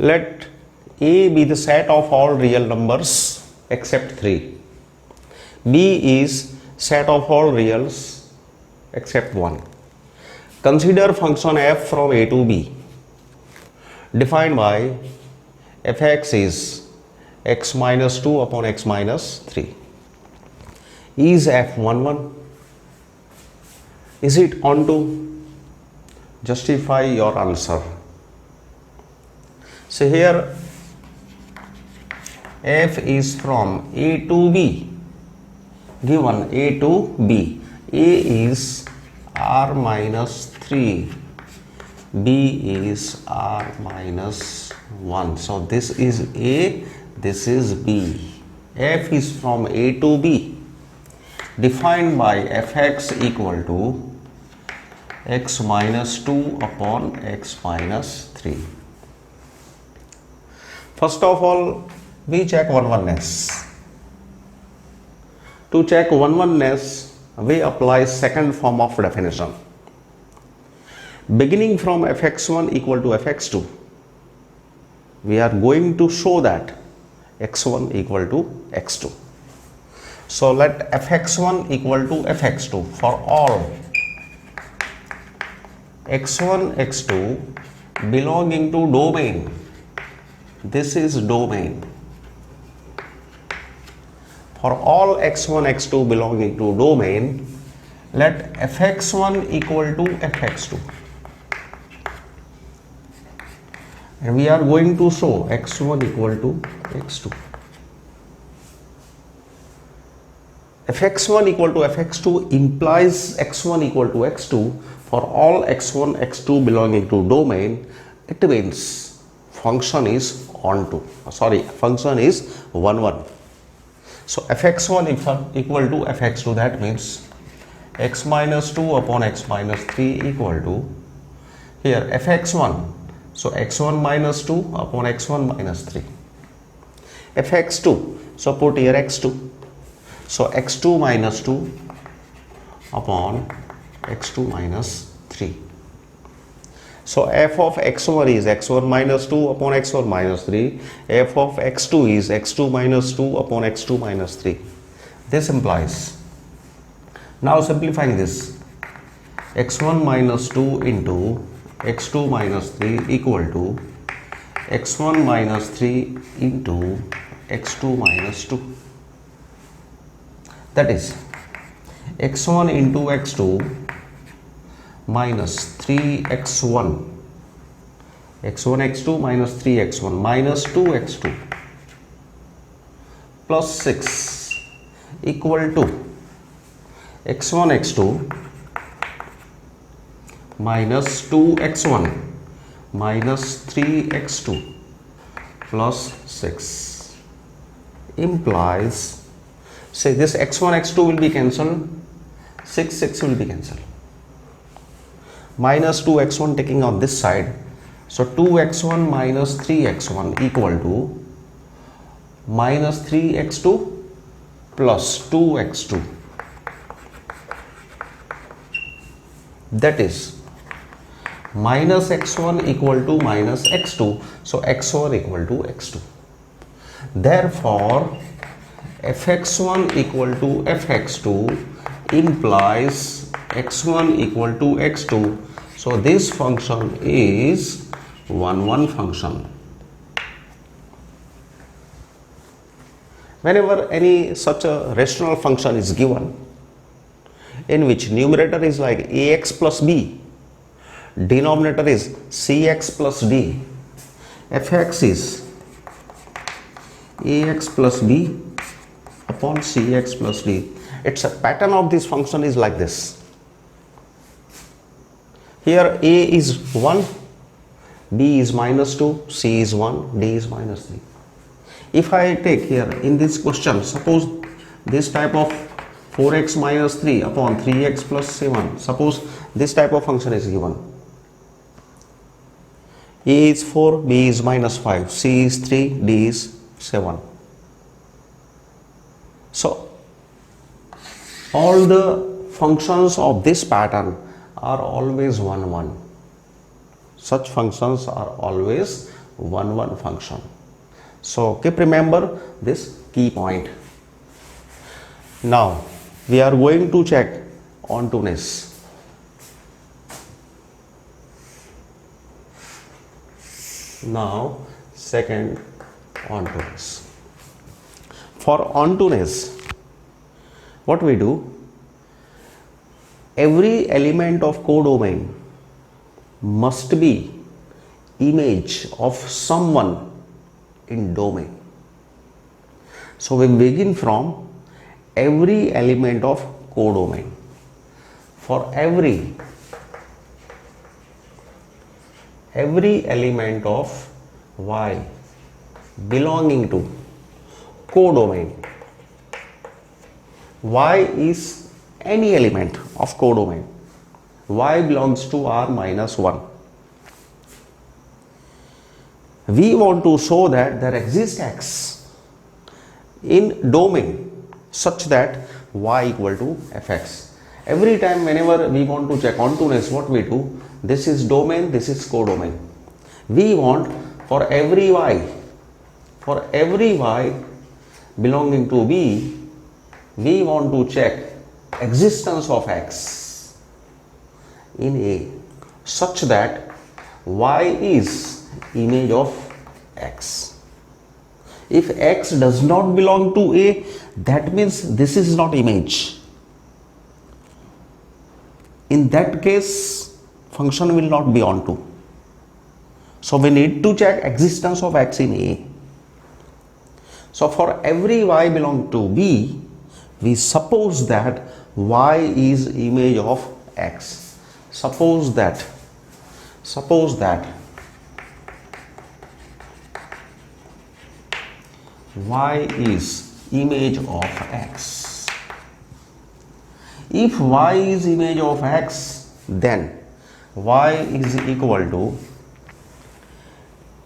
Let A be the set of all real numbers except 3. B is set of all reals except 1. Consider function f from A to B defined by fx is x minus 2 upon x minus 3. Is f 1 1? Is it onto? Justify your answer. So here f is from A to B, given A to B. A is r minus 3, B is r minus 1. So this is A, this is B. F is from A to B, defined by fx equal to x minus 2 upon x minus 3. First of all, we check one-oneness. To check one-oneness, we apply second form of definition. Beginning from fx1 equal to fx2, we are going to show that x1 equal to x2. So let fx1 equal to fx2 for all x1, x2 belonging to domain. This is domain. For all x1, x2 belonging to domain, let fx1 equal to fx2. And we are going to show x1 equal to x2. fx1 equal to fx2 implies x1 equal to x2 for all x1, x2 belonging to domain. It means function is onto. Function is 1 1. So fx1 equal to fx2, that means x minus 2 upon x minus 3 equal to here fx1. So x1 minus 2 upon x1 minus 3. fx2, so put here x2. So x2 minus 2 upon x2 minus 3. So f of x1 is x1 minus 2 upon x1 minus 3. F of x2 is x2 minus 2 upon x2 minus 3. This implies, now simplifying this, x1 minus 2 into x2 minus 3 equal to x1 minus 3 into x2 minus 2. That is x1 into x2 minus 3x1, x1 x2 minus 3x1 minus 2x2 plus 6 equal to x1 x2 minus 2x1 minus 3x2 plus 6 implies, say this x1 x2 will be cancelled, 6 will be cancelled, minus 2x1 taking on this side, so 2x1 minus 3x1 equal to minus 3x2 plus 2x2, that is minus x1 equal to minus x2, so x1 equal to x2. Therefore fx1 equal to fx2 implies x1 equal to x2. So this function is 1 1 function. Whenever any such a rational function is given in which numerator is like ax plus b, denominator is cx plus d, fx is ax plus b upon cx plus d. It's a pattern of this function is like this. Here a is 1, b is minus 2, c is 1, d is minus 3. If I take here in this question, suppose this type of 4x minus 3 upon 3x plus 7, suppose this type of function is given. A is 4, b is minus 5, c is 3, d is 7. So all the functions of this pattern are always 1 1. Such functions are always 1 function. So keep remember this key point. Now we are going to check ontoness. Now second ontoness. For ontoness, what we do, every element of codomain must be image of someone in domain. So we begin from every element of codomain. For every element of Y belonging to codomain. Y is any element of codomain. Y belongs to R minus 1. We want to show that there exists X in domain such that Y equal to Fx. Every time whenever we want to check ontoness, what we do, this is domain, this is codomain. We want for every Y belonging to B, we want to check existence of X in A such that Y is image of X. If X does not belong to A, that means this is not image. In that case, function will not be onto. So we need to check existence of X in A. So for every Y belong to B, we suppose that Y is image of X. Suppose that Y is image of X. If Y is image of X, then Y is equal to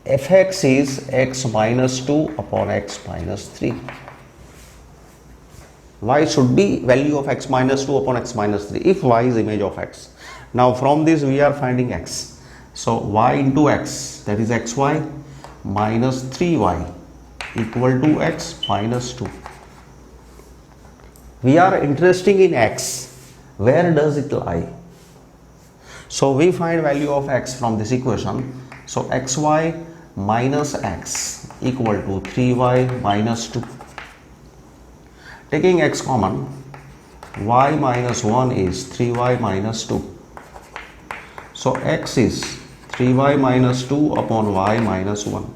Fx is X minus 2 upon X minus 3. Y should be value of X minus 2 upon X minus 3 if Y is image of X. Now from this we are finding X. So Y into X, that is xy minus 3y equal to X minus 2. We are interested in X. Where does it lie? So we find value of X from this equation. So xy minus X equal to 3y minus 2. Taking X common, y minus 1 is 3y minus 2. So X is 3y minus 2 upon y minus 1.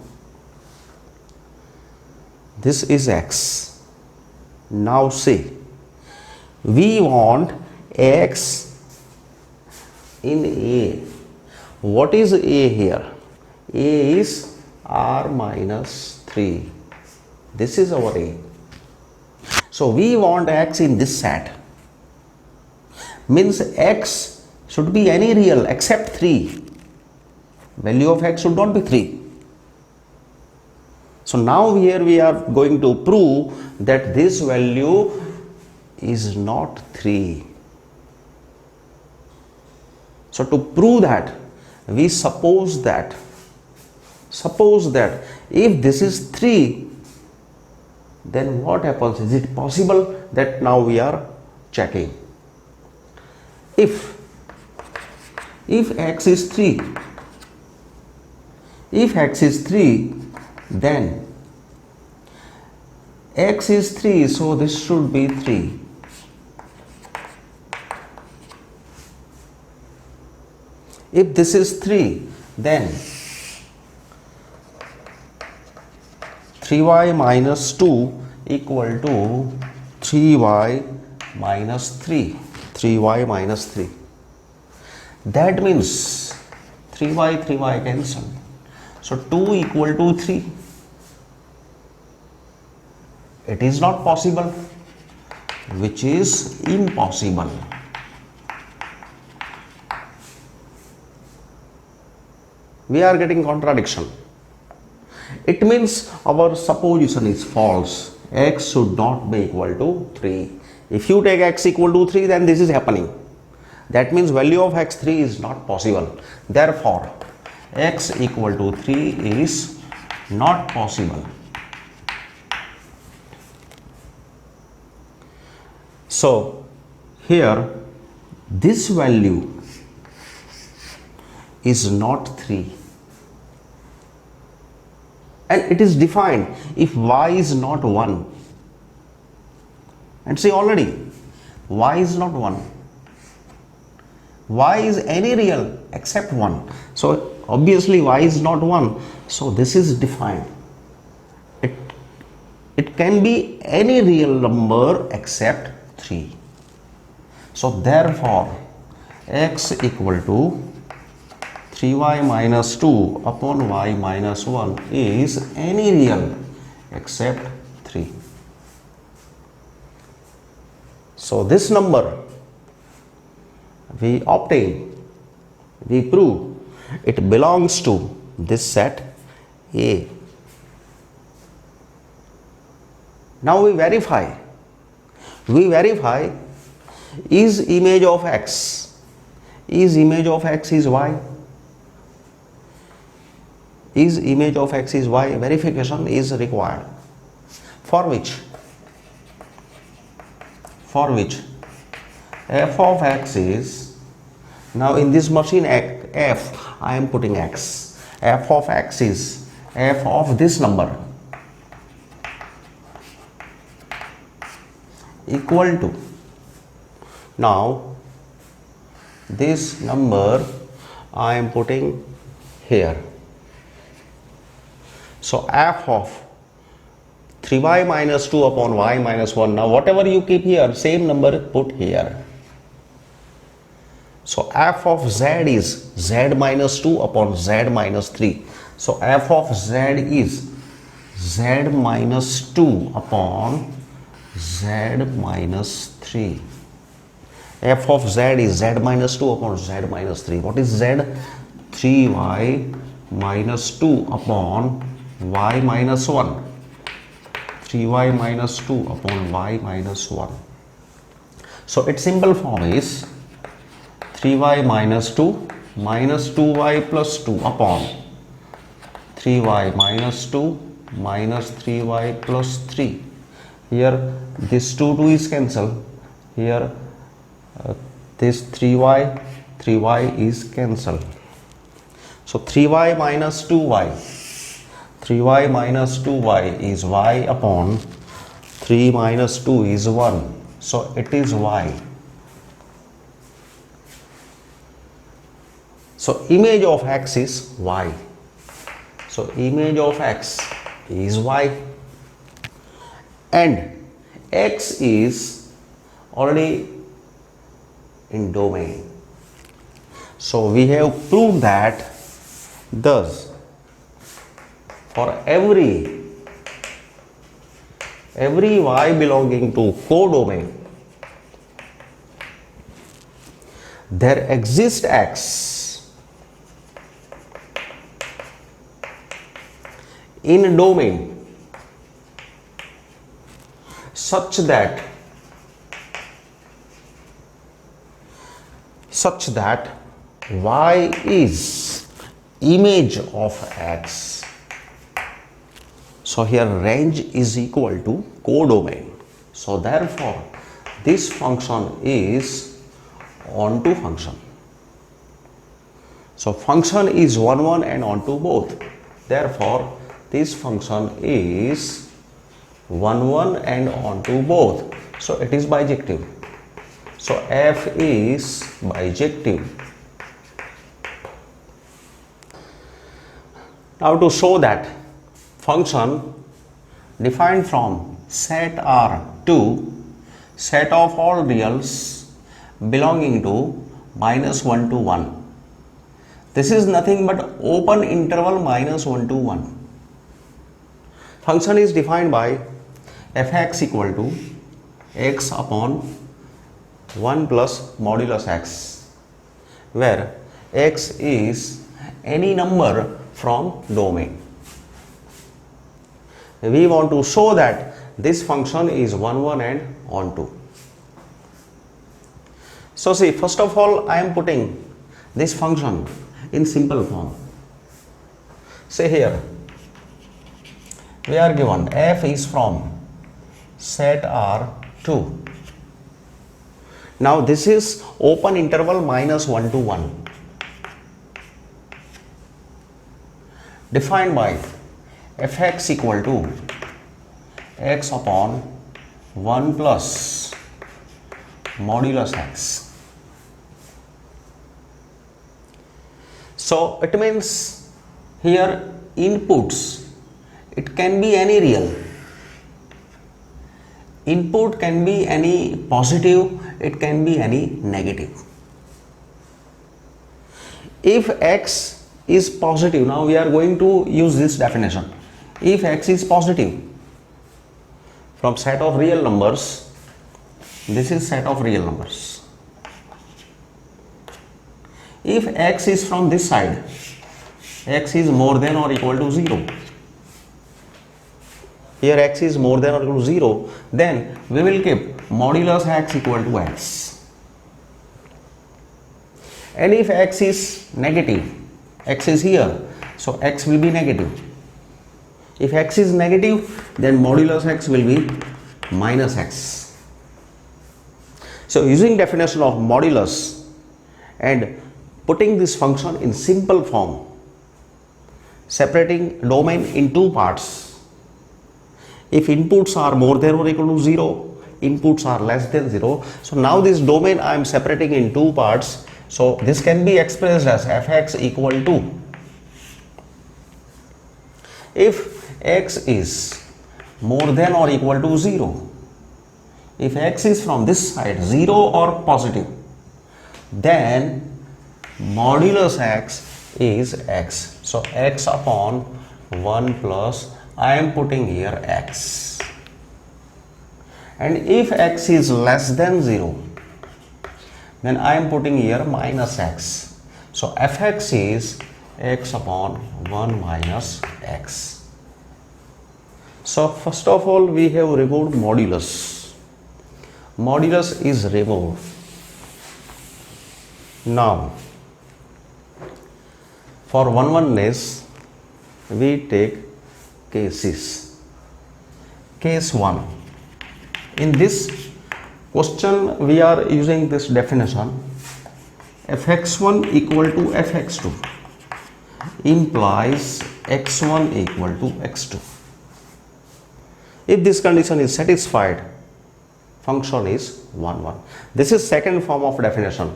This is X. Now see, we want X in A. What is A here? A is R minus 3. This is our A. So we want X in this set. Means X should be any real except 3. Value of X should not be 3. So now here we are going to prove that this value is not 3. So to prove that, we suppose that if this is 3, then what happens? Is it possible that now we are checking? If X is 3, then X is 3, so this should be 3. If this is 3, then 3y minus 2 equal to 3y minus 3. 3y minus 3. That means 3y cancel. So 2 equal to 3. It is not possible, which is impossible. We are getting contradiction. It means our supposition is false. X should not be equal to 3. If you take X equal to 3, then this is happening. That means value of X3 is not possible. Therefore, x equal to 3 is not possible. So here this value is not 3, and it is defined if y is not 1. And see, already y is not 1. Y is any real except 1. So obviously y is not 1. So this is defined. It can be any real number except 3. So therefore x equal to 3y minus 2 upon y minus 1 is any real except 3. So this number we obtain, we prove it belongs to this set A. Now we verify is image of x is y, is image of x is y. Verification is required, for which f of x is, now in this machine f I am putting x, f of x is f of this number equal to, now this number I am putting here. So f of 3y minus 2 upon y minus 1. Now whatever you keep here, same number put here. So f of z is z minus 2 upon z minus 3. So f of z is z minus 2 upon z minus 3. f of z is z minus 2 upon z minus 3. What is z? 3y minus 2 upon y minus 1. 3y minus 2 upon y minus 1. So its simple form is 3y minus 2 minus 2y plus 2 upon 3y minus 2 minus 3y plus 3. Here this 2 is cancelled. Here this 3y is cancelled. So 3y minus 2y. 3y minus 2y is y upon 3 minus 2 is 1. So it is y. So image of x is y. So image of x is y. And x is already in domain. So we have proved that thus for every y belonging to codomain, there exists x in domain such that y is image of x. So here range is equal to codomain. So therefore this function is onto function. So function is 1 1 and onto both. Therefore this function is 1 1 and onto both. So it is bijective. So f is bijective. Now to show that function defined from set R to set of all reals belonging to minus 1 to 1. This is nothing but open interval minus 1 to 1. Function is defined by fx equal to x upon 1 plus modulus x, where x is any number from domain. We want to show that this function is 1 1 and onto. So see, first of all I am putting this function in simple form. Say here, we are given f is from set R2. Now this is open interval minus 1 to 1, defined by fx equal to x upon 1 plus modulus x. So it means here inputs, it can be any real. Input can be any positive, it can be any negative. If x is positive, now we are going to use this definition. If x is positive from set of real numbers, this is set of real numbers. If x is from this side, x is more than or equal to 0. Here x is more than or equal to 0, then we will keep modulus x equal to x. And if x is negative, x is here, so x will be negative. If x is negative, then modulus x will be minus x. So using definition of modulus and putting this function in simple form, separating domain in two parts. If inputs are more than or equal to 0, inputs are less than 0. So now this domain I am separating in two parts. So this can be expressed as fx equal to, if x is more than or equal to 0, if x is from this side 0 or positive, then modulus x is x. So x upon 1 plus, I am putting here x. And if x is less than 0, then I am putting here minus x. So fx is x upon 1 minus x. So first of all, we have removed modulus. Modulus is removed. Now, for one-oneness, we take cases. Case 1. In this question, we are using this definition, fx1 equal to fx2 implies x1 equal to x2. If this condition is satisfied, function is 1, 1. This is second form of definition.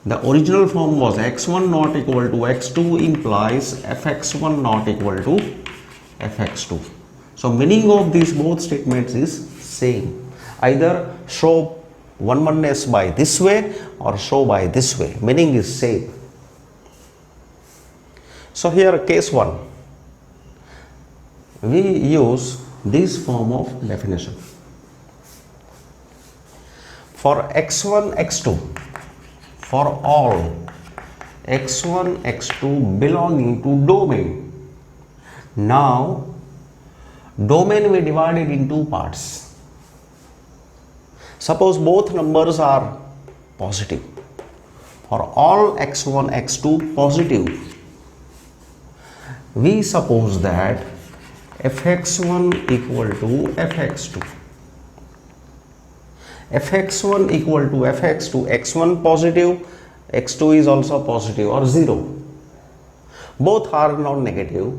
The original form was x1 not equal to x2 implies fx1 not equal to fx2. So meaning of these both statements is same. Either show one-oneness by this way or show by this way. Meaning is same. So here case 1, we use this form of definition. For x1, x2, for all x1, x2 belonging to domain. Now, domain we divided in two parts. Suppose both numbers are positive. For all x1, x2 positive, we suppose that fx1 equal to fx2. fx1 equal to fx2, x1 positive, x2 is also positive or 0. Both are non-negative.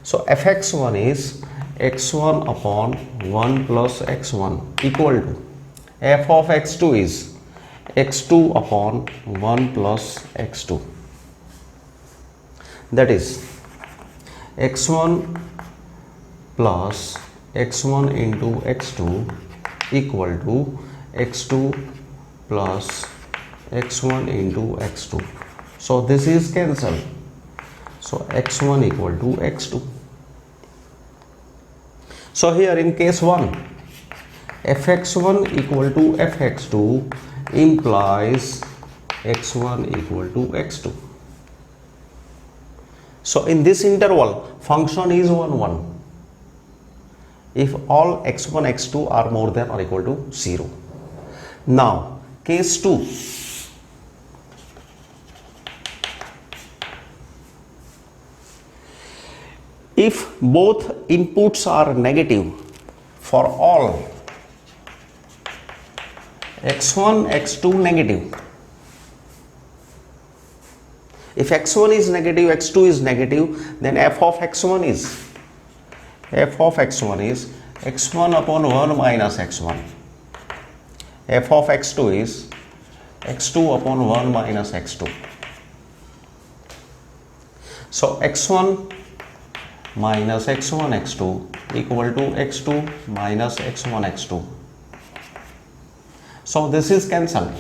So fx1 is x1 upon 1 plus x1 equal to f of x2 is x2 upon 1 plus x2. That is x1 plus x1 into x2 equal to x2 plus x1 into x2. So this is cancelled. So x1 equal to x2. So here in case 1, fx1 equal to fx2 implies x1 equal to x2. So in this interval, function is 1, 1. If all x1, x2 are more than or equal to 0. Now, case 2. if both inputs are negative for all x1 x2 negative, if x1 is negative, x2 is negative, then f of x1 is x1 upon 1 minus x1, f of x2 is x2 upon 1 minus x2. So x1 minus x1 x2 equal to x2 minus x1 x2. So this is cancelled.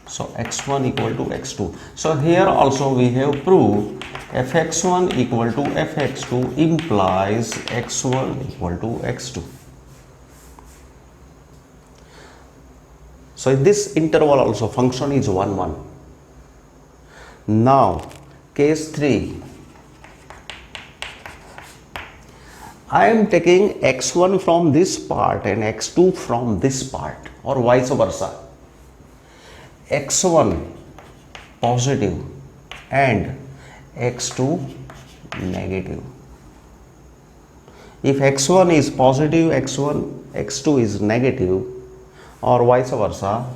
So x1 equal to x2. So here also we have proved fx1 equal to fx2 implies x1 equal to x2. So in this interval also function is 1 1. Now case 3, I am taking x1 from this part and x2 from this part, or vice versa. x1 positive and x2 negative. If x1 is positive, x2 is negative, or vice versa,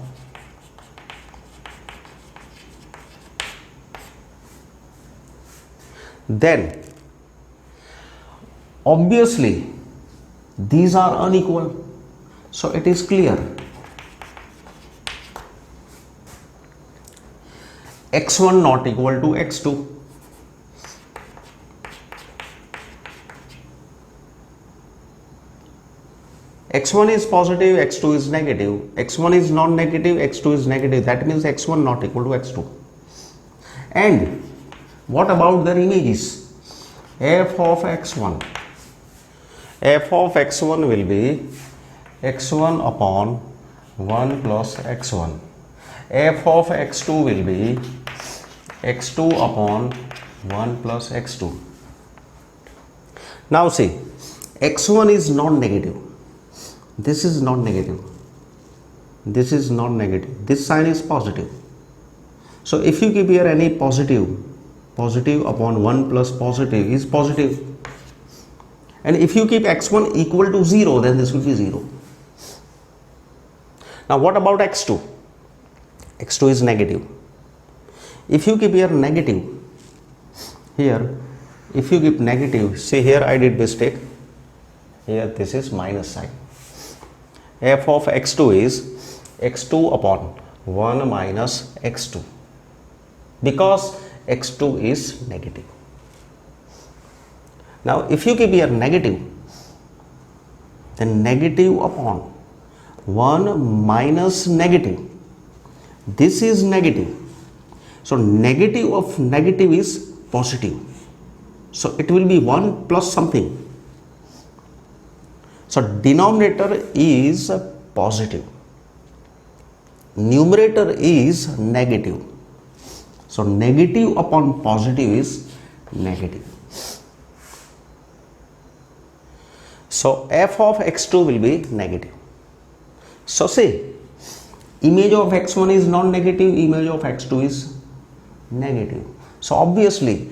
then obviously these are unequal. So it is clear x1 not equal to x2. x1 is positive, x2 is negative. x1 is non-negative, x2 is negative. That means x1 not equal to x2. And what about their images? F of x1. F of x1 will be x1 upon 1 plus x1. F of x2 will be x2 upon 1 plus x2. Now see, x1 is non-negative. This is non-negative. This is non-negative. This sign is positive. So if you give here any positive upon 1 plus positive is positive. And if you keep x1 equal to 0, then this will be 0. Now what about x2? x2 is negative. If you keep here negative, here if you keep negative, see here I did mistake. Here this is minus sign. F of x2 is x2 upon 1 minus x2, because x2 is negative. Now if you keep here negative, then negative upon 1 minus negative, this is negative. So negative of negative is positive. So it will be 1 plus something. So denominator is positive, numerator is negative. So negative upon positive is negative. So f of x2 will be negative. So see, image of x1 is non-negative, image of x2 is negative. So obviously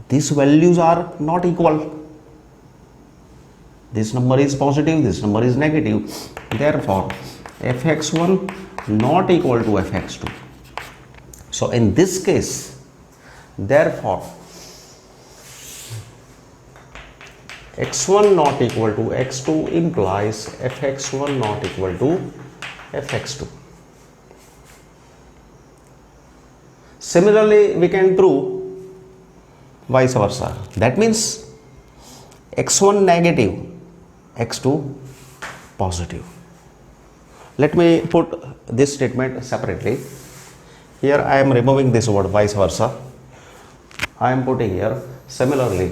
these values are not equal. This number is positive, this number is negative. Therefore fx1 not equal to fx2. So in this case, therefore x1 not equal to x2 implies fx1 not equal to fx2. Similarly, we can prove vice versa. That means x1 negative, x2 positive. Let me put this statement separately. Here I am removing this word vice versa. I am putting here similarly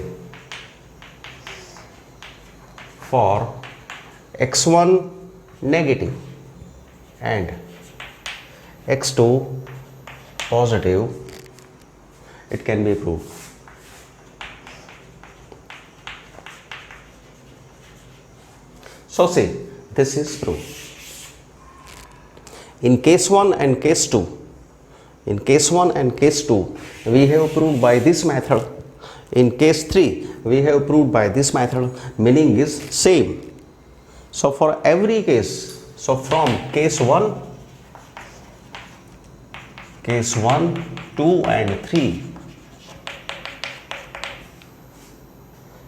for x1 negative and x2 positive, it can be proved. So see, this is true. In case 1 and case 2, we have proved by this method. In case 3, we have proved by this method, meaning is same. So for every case, so from case 1, 2 and 3,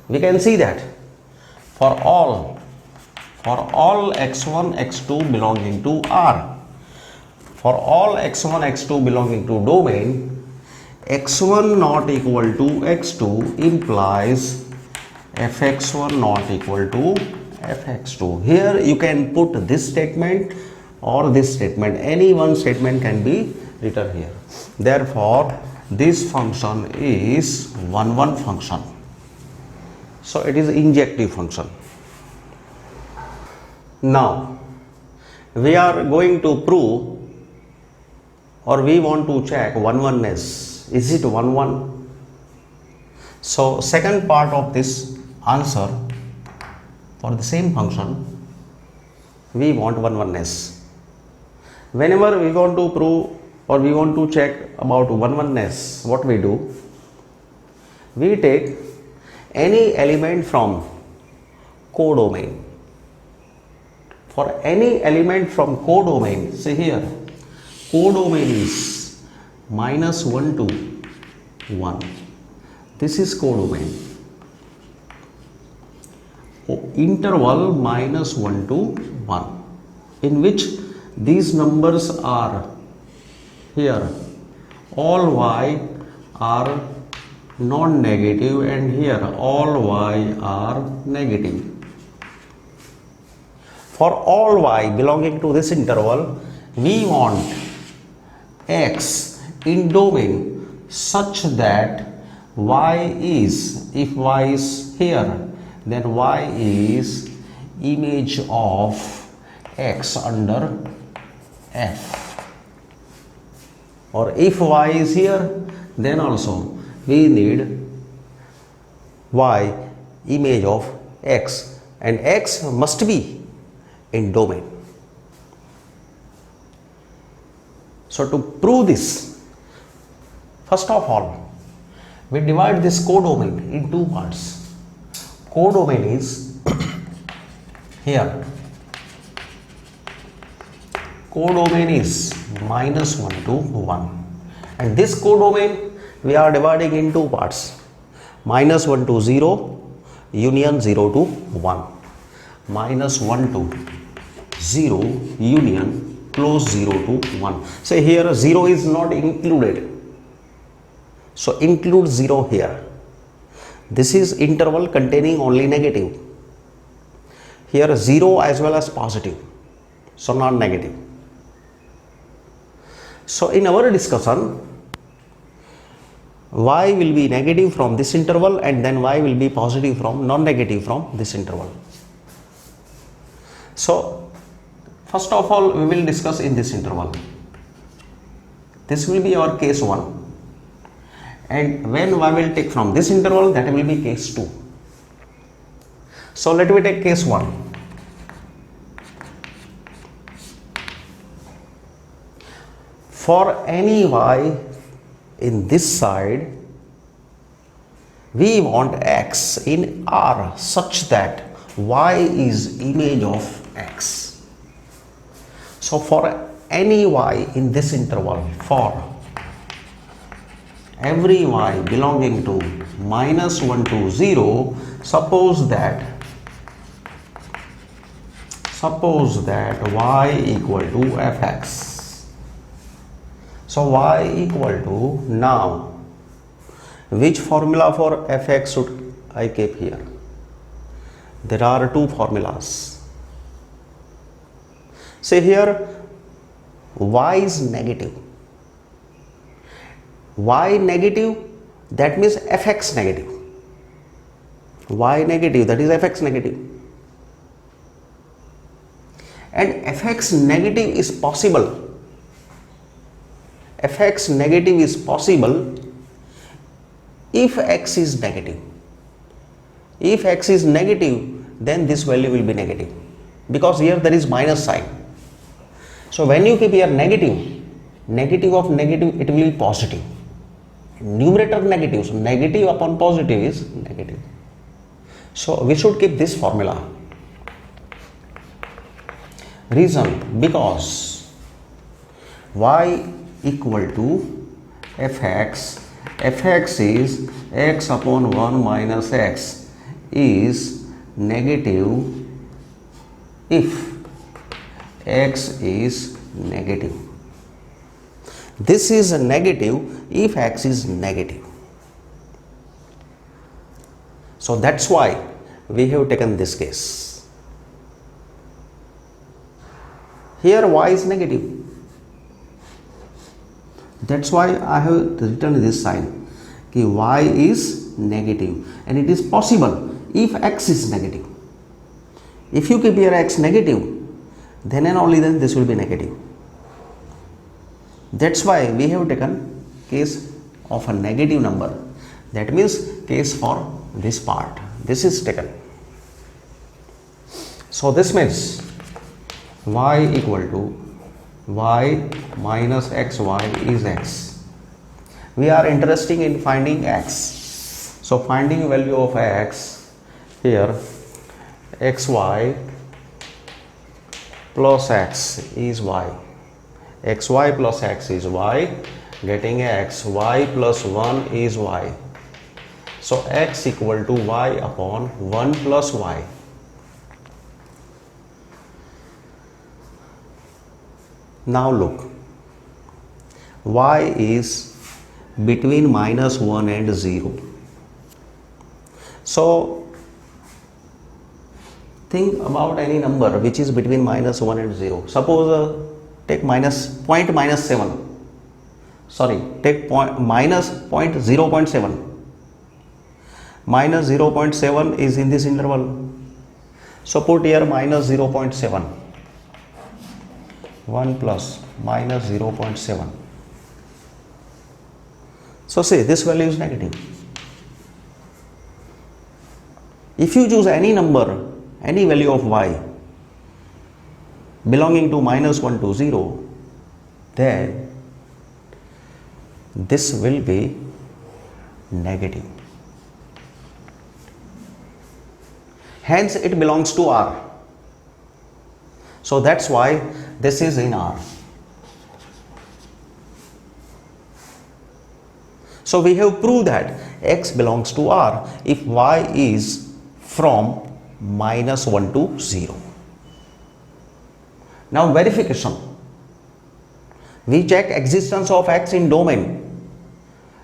we can see that for all x1, x2 belonging to R, for all x1, x2 belonging to domain, x1 not equal to x2 implies fx1 not equal to fx2. Here you can put this statement or this statement, any one statement can be written here. Therefore this function is 1 function, so it is injective function. Now we are going to prove, or we want to check oneness. Is it 1? So second part of this answer, for the same function we want oneness. Whenever we want to prove or we want to check about oneness, what we do? We take any element from codomain. For any element from codomain, say here codomain is -1 to 1. This is codomain. Interval -1 to 1, in which these numbers are here, all y are non-negative and here all y are negative. For all y belonging to this interval, we want x in domain such that y is, if y is here, then y is image of x under f, or if y is here, then also we need y image of x, and x must be in domain. So to prove this, first of all we divide this codomain in two parts. Codomain is here, codomain is -1 to 1, and this codomain we are dividing in two parts, -1 to 0 union 0 to 1, -1 to 0 union close 0 to 1. Say here 0 is not included, so include 0 here. This is interval containing only negative. Here 0 as well as positive, so not negative. So in our discussion, y will be negative from this interval and then y will be positive from, non-negative from this interval. So first of all we will discuss in this interval. This will be our case 1, and when y will take from this interval, that will be case 2. So let me take case 1. For any y in this side, we want x in R such that y is image of x. So for any y in this interval, for every y belonging to -1 to 0, suppose that y equal to fx. So y equal to, now which formula for fx should I keep here? There are two formulas. Say here y is negative. Y negative, that means fx negative. Y negative, that is fx negative. And fx negative is possible. Fx negative is possible if x is negative. If x is negative, then this value will be negative, because here there is minus sign. So when you keep here negative, negative of negative, it will be positive. Numerator negative, so negative upon positive is negative. So we should keep this formula. Reason, because y equal to fx, fx is x upon 1 minus x, is negative if x is negative. This is a negative if x is negative. So that's why we have taken this case. Here y is negative. That's why I have written this sign. Okay, y is negative, and it is possible if x is negative. If you keep your x negative, then and only then this will be negative. That's why we have taken case of a negative number. That means case for this part. This is taken. So this means y equal to y minus xy is x. We are interested in finding x. So finding value of x, here xy plus x is y. Xy plus x is y, getting x, y plus 1 is y. So x equal to y upon 1 plus y. Now look, y is between minus 1 and 0. So think about any number which is between minus 1 and 0. Suppose take point minus 7. Sorry, take minus 0.7. Minus 0.7 is in this interval. So put here minus 0.7. 1 plus minus 0.7. So say this value is negative. If you choose any number, any value of y belonging to minus 1 to 0, then this will be negative. Hence it belongs to R. So that's why this is in R. So we have proved that x belongs to R if y is from minus 1 to 0. Now verification. We check existence of x in domain.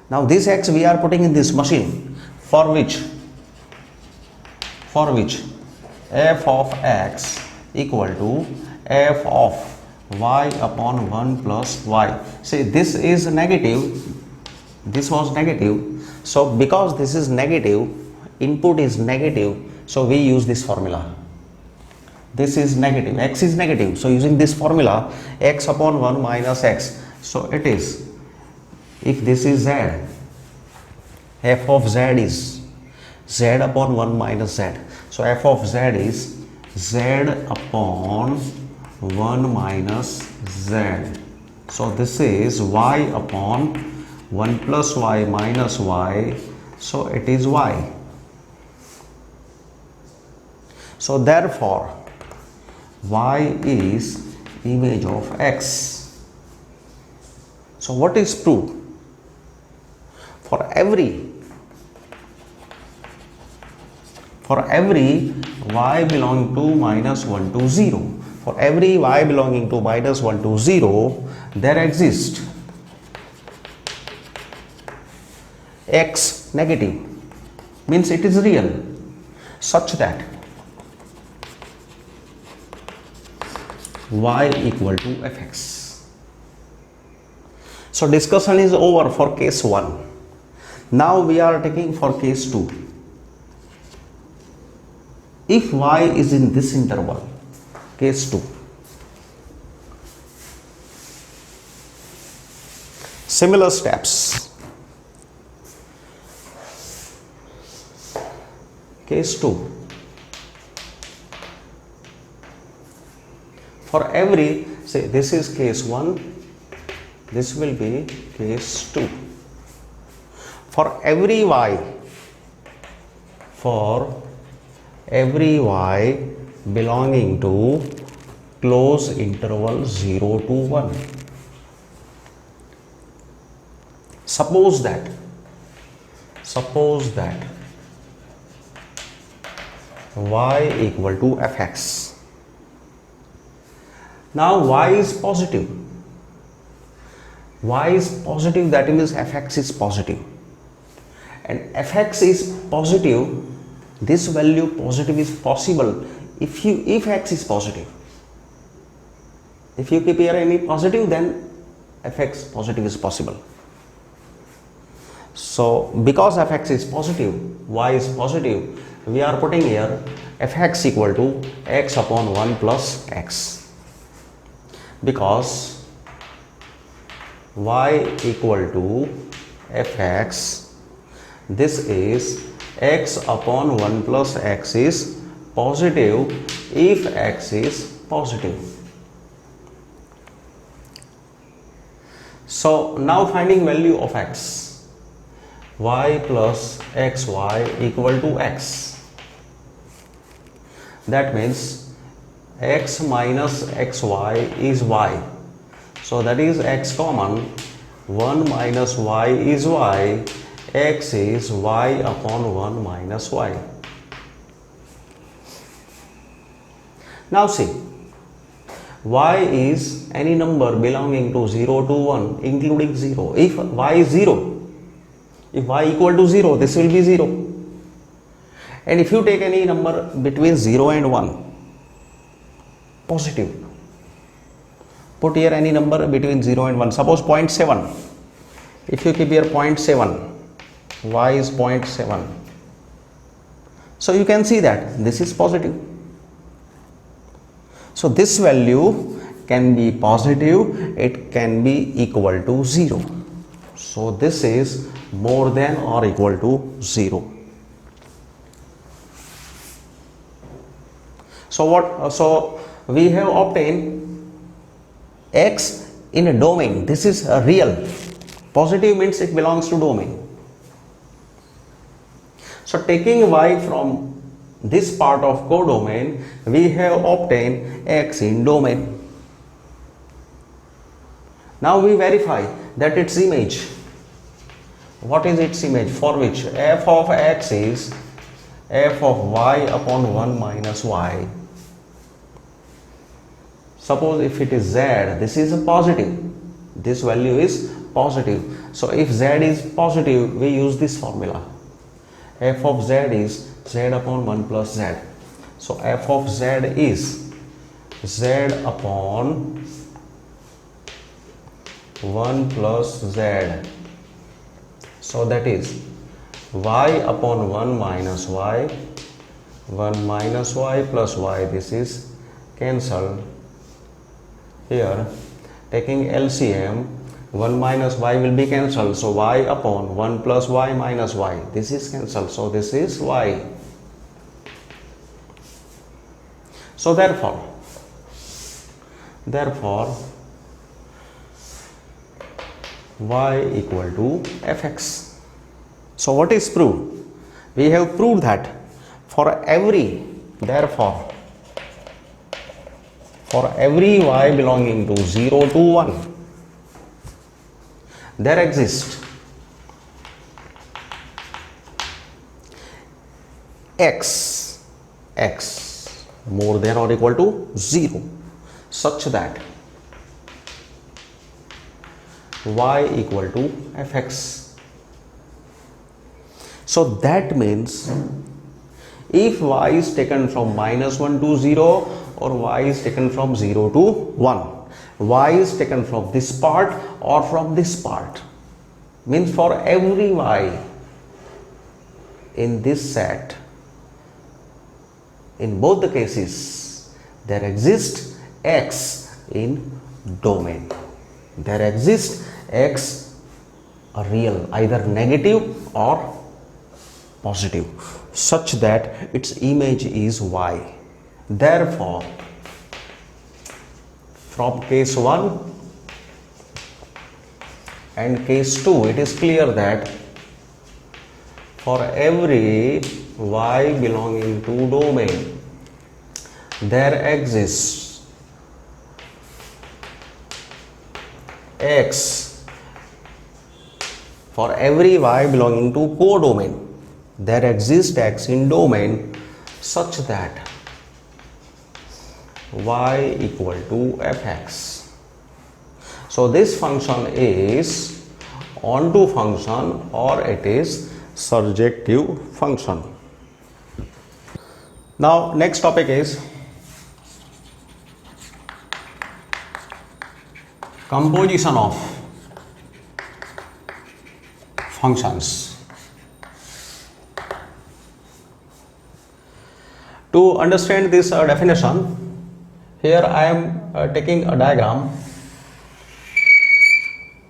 Now this x we are putting in this machine, for which f of x equal to f of y upon 1 plus y. See, this is negative, this was negative. So because this is negative, input is negative, so we use this formula. This is negative, x is negative, so using this formula, x upon 1 minus x. So it is, if this is z, f of z is z upon 1 minus z. So f of z is z upon 1 minus z. So this is y upon 1 plus y minus y. So it is y. So therefore y is image of x. So what is proved? For every y belonging to minus 1 to 0, for every y belonging to minus 1 to 0, there exists x negative, means it is real, such that y equal to fx. So discussion is over for case 1. Now we are taking for case 2. If y is in this interval, case 2, similar steps. Case 2, for every, say this is case 1, this will be case 2. For every y, for every y belonging to close interval 0 to 1. Suppose that y equal to fx. Now y is positive. Y is positive, that means fx is positive. And fx is positive, this value positive is possible if x is positive. If you keep here any positive, then fx positive is possible. So because fx is positive, y is positive, we are putting here fx equal to x upon 1 plus x, because y equal to fx, this is x upon 1 plus x is positive if x is positive. So now finding value of x, y plus xy equal to x. That means x minus xy is y. So that is x common, 1 minus y is y, x is y upon 1 minus y. Now see, y is any number belonging to 0 to 1 including 0. If y is 0, if y equal to 0, this will be 0. And if you take any number between 0 and 1, positive, put here any number between 0 and 1, suppose 0.7. If you keep here 0.7, y is 0.7. So you can see that this is positive. So this value can be positive, it can be equal to 0. So this is more than or equal to 0. So we have obtained x in a domain. This is a real. Positive means it belongs to domain. So taking y from this part of codomain, we have obtained x in domain. Now we verify that its image. What is its image? For which f of x is f of y upon 1 minus y. Suppose if it is z, this is a positive. This value is positive. So if z is positive, we use this formula. F of z is z upon 1 plus z. So f of z is z upon 1 plus z. So that is y upon 1 minus y, 1 minus y plus y, this is cancelled. Here taking LCM, 1 minus y will be cancelled, so y upon 1 plus y minus y, this is cancelled, so this is y. So therefore y equal to fx. So what is proved? We have proved that for every y belonging to 0 to 1, there exists x more than or equal to 0, such that y equal to fx. So that means if y is taken from minus 1 to 0 or y is taken from 0 to 1, y is taken from this part or from this part, means for every y in this set, in both the cases, there exists x in domain. There exists x a real, either negative or positive, such that its image is y. Therefore, from case 1 and case 2, it is clear that for every y belonging to domain, there exists x for every y belonging to codomain, there exists x in domain such that y equal to fx. So this function is onto function or it is surjective function. Now next topic is composition of functions. To understand this definition, here I am taking a diagram.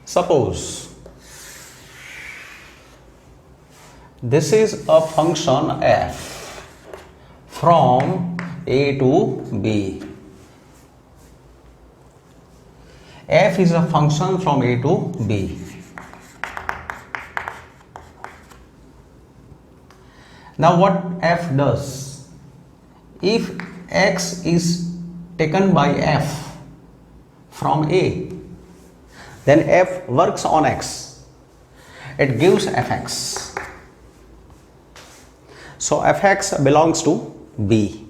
Suppose this is a function f from a to b. F is a function from a to b. Now what f does? If x is taken by f from a, then f works on x. It gives fx. So fx belongs to b.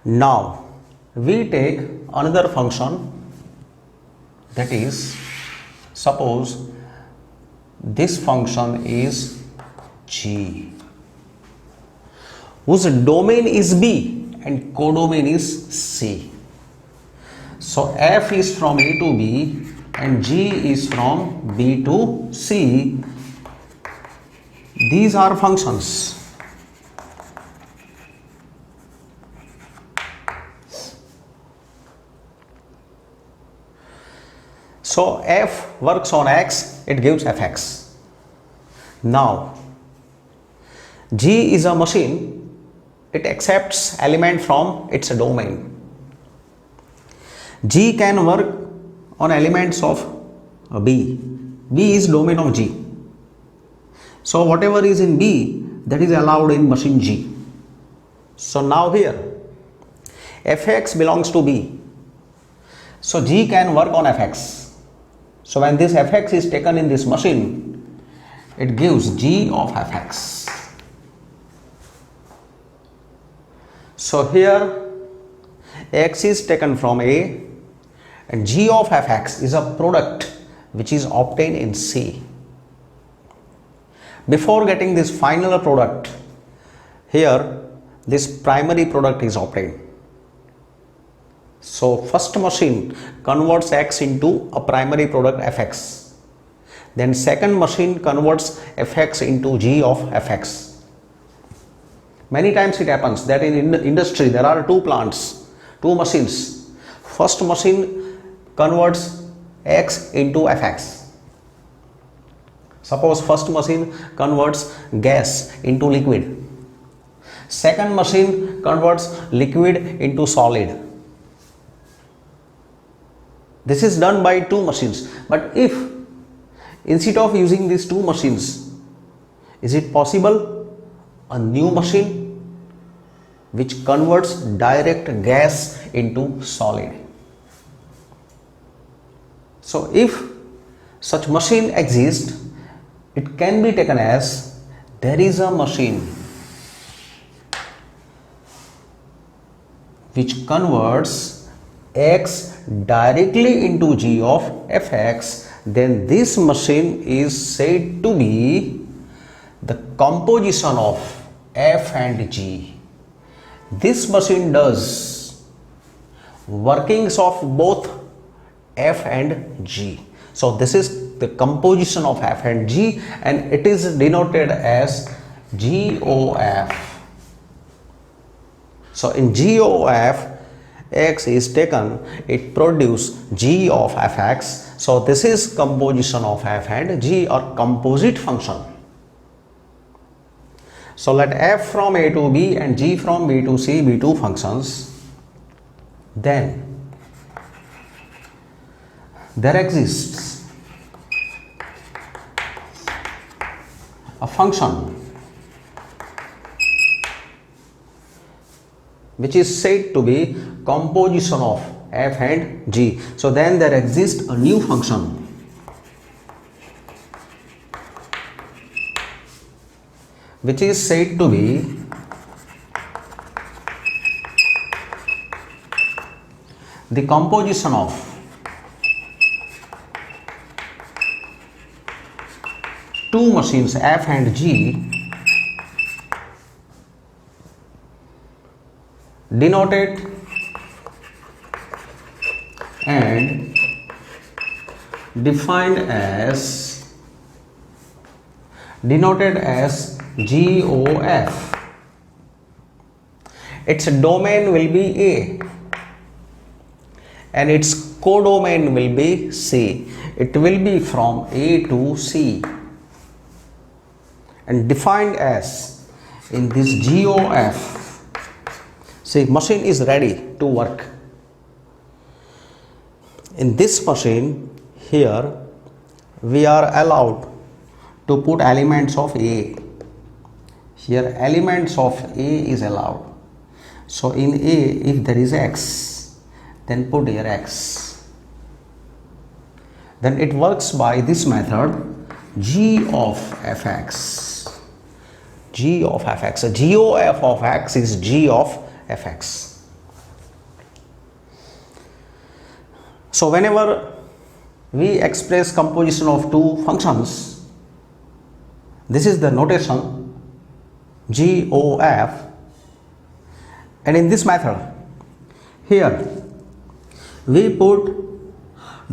Now we take another function, that is, suppose this function is g, whose domain is b and codomain is c. So f is from a to b and g is from b to c. These are functions. So f works on x, it gives fx. Now g is a machine, it accepts element from its domain. G can work on elements of b. B is domain of g. So whatever is in b, that is allowed in machine g. So now here fx belongs to b. So g can work on fx. So when this fx is taken in this machine, it gives g of fx. So here x is taken from a and g of fx is a product which is obtained in C. Before getting this final product, here this primary product is obtained. So first machine converts x into a primary product fx. Then second machine converts fx into g of fx. Many times it happens that in industry there are two plants, two machines. First machine converts x into fx. Suppose first machine converts gas into liquid. Second machine converts liquid into solid. This is done by two machines. But if instead of using these two machines, is it possible a new machine which converts direct gas into solid? So if such machine exists, it can be taken as there is a machine which converts x directly into g of fx, then this machine is said to be the composition of f and g. This machine does workings of both f and g. So this is the composition of f and g, and it is denoted as GOF. So in GOF, x is taken, it produces g of fx. So this is composition of f and g, or composite function. So let f from a to b and g from b to c be two functions. Then there exists a function which is said to be composition of f and g. So then there exists a new function which is said to be the composition of two machines f and g, denoted and defined as GOF. Its domain will be A and its codomain will be C. It will be from A to C and defined as in this GOF. See, machine is ready to work. In this machine here we are allowed to put elements of A. Here elements of A is allowed. So in A, if there is X, then put here X. Then it works by this method, G of Fx. G of Fx. GOF of X is G of Fx. So whenever we express composition of two functions, this is the notation GOF, and in this method here we put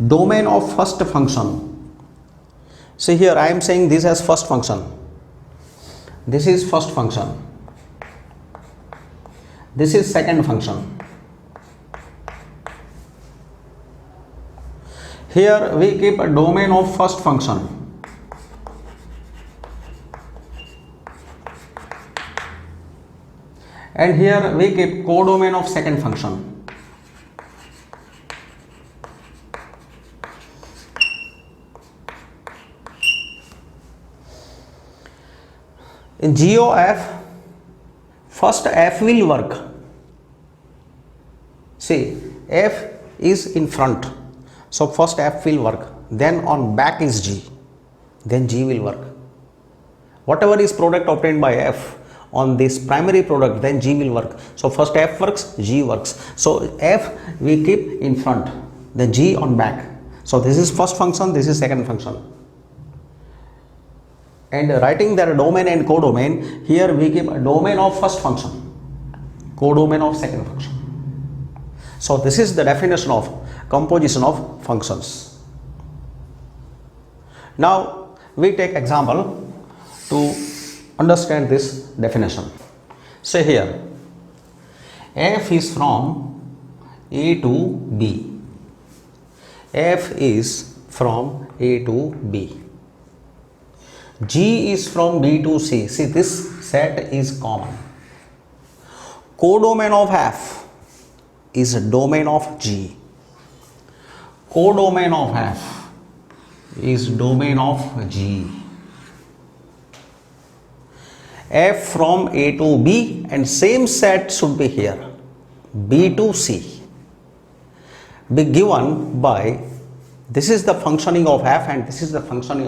domain of first function. See, here I am saying this as first function. This is first function. This is second function. Here we keep a domain of first function. And here we keep codomain of second function. In GOF, first F will work. See, F is in front. So first F will work, then on back is G, then G will work. Whatever is product obtained by F on this primary product, then G will work. So first F works, G works. So F we keep in front, then G on back. So this is first function, this is second function. And writing their domain and codomain, here we keep a domain of first function, codomain of second function. So this is the definition of composition of functions. Now we take example to understand this definition. Say here, F is from A to B. F is from A to B. G is from B to C. See, this set is common. Codomain of F is a domain of G. Codomain of F is domain of G. F from A to B, and same set should be here, B to C, be given by, this is the functioning of F and this is the functioning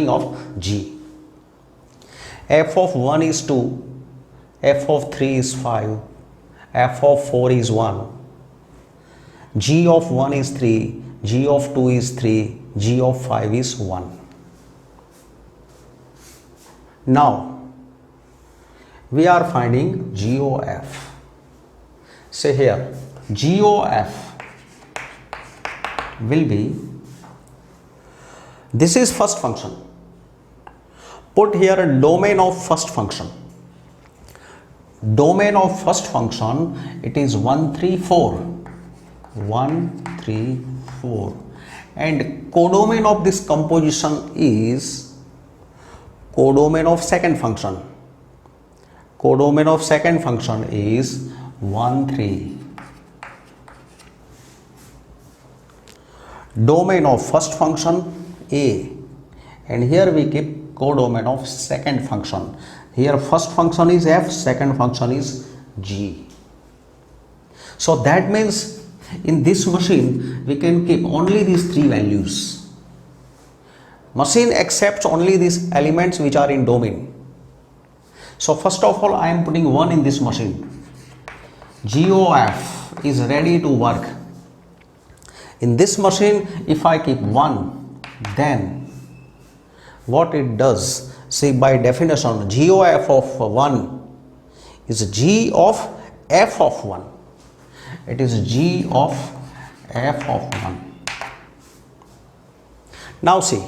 of G. F of 1 is 2, F of 3 is 5, F of 4 is 1, G of 1 is 3, G of 2 is 3, G of 5 is 1. Now we are finding GOF. Say here, GOF will be, this is first function. Put here a domain of first function. Domain of first function, it is 1, 3, 4. 1, 3, 4. And codomain of this composition is codomain of second function. Codomain of second function is 1, 3. Domain of first function A, and here we keep codomain of second function. Here first function is F, second function is G. So that means in this machine we can keep only these three values. Machine accepts only these elements which are in domain. So first of all, I am putting 1 in this machine. GOF is ready to work. In this machine, if I keep 1, then what it does, see, by definition, GOF of 1 is G of F of 1. It is G of F of 1. Now see,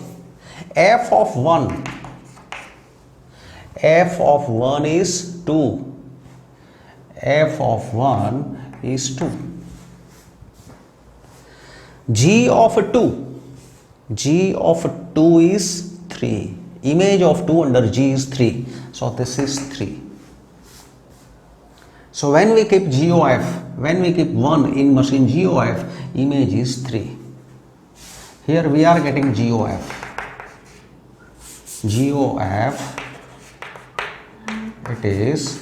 F of 1 is 2. F of 1 is 2. G of 2 is 3. Image of 2 under G is 3. So this is 3. So when we keep GOF, when we keep 1 in machine GOF, image is 3. Here we are getting GOF. It is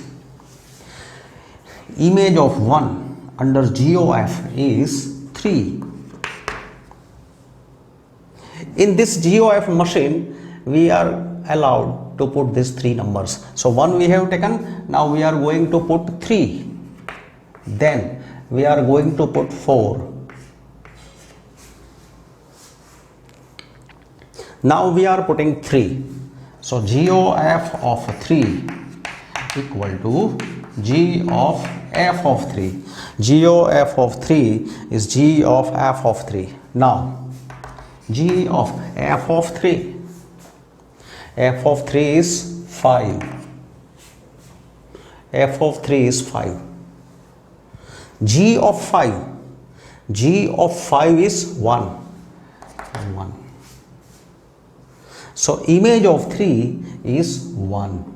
image of 1 under GOF is 3. In this GOF machine, we are allowed to put these 3 numbers. So 1 we have taken, now we are going to put 3. Then we are going to put 4. Now we are putting 3. So GOF of 3 equal to G of F of 3. GOF of 3 is G of F of 3. Now G of F of 3. F of 3 is 5. F of 3 is 5. G of 5. G of 5 is 1. So image of 3 is 1.